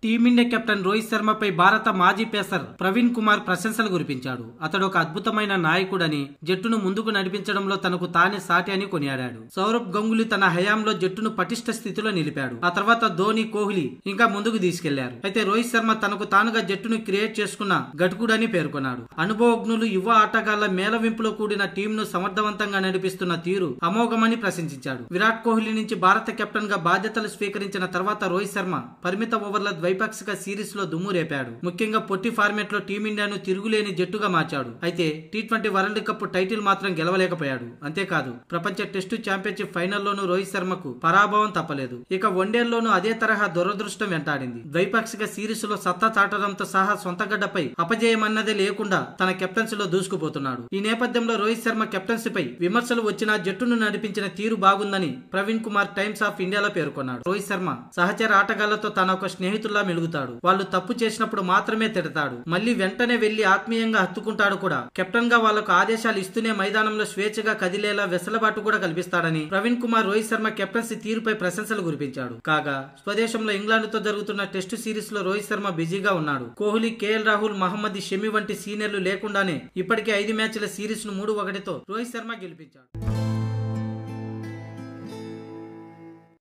Team India captain Rohit శర్మపై భారత మాజీ pacer Praveen Kumar ప్రశంసలు కురిపించాడు. అతడు ఒక అద్భుతమైన నాయకుడని, జట్టును ముందుకు నడిపించడంలో తనకు తానే సాటి అని కొనియాడాడు. సౌరవ్ గంగూలీ తన హయాంలో జట్టును పటిష్ట స్థితిలో నిలిపాడు. ఆ తర్వాత ధోని, కోహ్లీ ఇంకా ముందుకు తీసుకెళ్లారు. అయితే రోహిత్ శర్మ తనకు తానుగా జట్టును క్రియేట్ చేసుకున్న ఘటకుడని పేర్కొన్నాడు. అనుభవజ్ఞులు, యువ ఆటగాళ్ల మేళవింపులో కూడిన టీంను సమర్థవంతంగా నడిపిస్తున్న తీరు అమోఘమని ప్రశంసించాడు. విరాట్ కోహ్లీ నుంచి భారత కెప్టెన్ గా బాధ్యతలు స్వీకరించిన తర్వాత రోహిత్ శర్మ పరిమిత ఓవర్ల ద్వైపాక్షిక సిరీస్ లో దుమ్ము రేపాడు. ముఖ్యంగా పొట్టి ఫార్మేట్ లో టీమిండియాను తిరుగులేని జట్టుగా మార్చాడు. అయితే టీ20 వరల్డ్ కప్ టైటిల్ మాత్రం గెలవలేకపోయాడు. అంతేకాదు, ప్రపంచ టెస్టు ఛాంపియన్షిప్ ఫైనల్లోనూ రోహిత్ శర్మకు పరాభవం తప్పలేదు. ఇక వన్డేల్లోనూ అదే తరహా దురదృష్టం వెంటాడింది. ద్వైపాక్షిక సిరీస్ లో సత్తా చాటడంతో సహా సొంత గడ్డపై అపజయమన్నదే లేకుండా తన కెప్టెన్సీలో దూసుకుపోతున్నాడు. ఈ నేపథ్యంలో రోహిత్ శర్మ కెప్టెన్సీపై విమర్శలు వచ్చినా జట్టును నడిపించిన తీరు బాగుందని ప్రవీణ్ కుమార్ టైమ్స్ ఆఫ్ ఇండియాలో పేర్కొన్నాడు. రోహిత్ శర్మ సహచర ఆటగాళ్లతో తన ఒక స్నేహితుల్లా మెలుగుతాడు. వాళ్ళు తప్పు చేసినప్పుడు మాత్రమే తిడతాడు. మళ్ళీ వెంటనే వెళ్లి ఆత్మీయంగా హత్తుకుంటాడు కూడా. కెప్టెన్ గా వాళ్లకు ఆదేశాలు ఇస్తూనే మైదానంలో స్వేచ్ఛగా కదిలేలా వెసులుబాటు కూడా కల్పిస్తాడని ప్రవీణ్ కుమార్ రోహిత్ శర్మ కెప్టెన్సీ తీరుపై ప్రశంసలు కురిపించాడు. కాగా స్వదేశంలో ఇంగ్లాండ్ తో జరుగుతున్న టెస్టు సిరీస్ లో రోహిత్ శర్మ బిజీగా ఉన్నాడు. కోహ్లీ, కేఎల్ రాహుల్, మహమ్మద్ షమి వంటి సీనియర్లు లేకుండానే ఇప్పటికే 5 మ్యాచ్ల సిరీస్ ను 3-1తో రోహిత్ శర్మ గెలిపించాడు.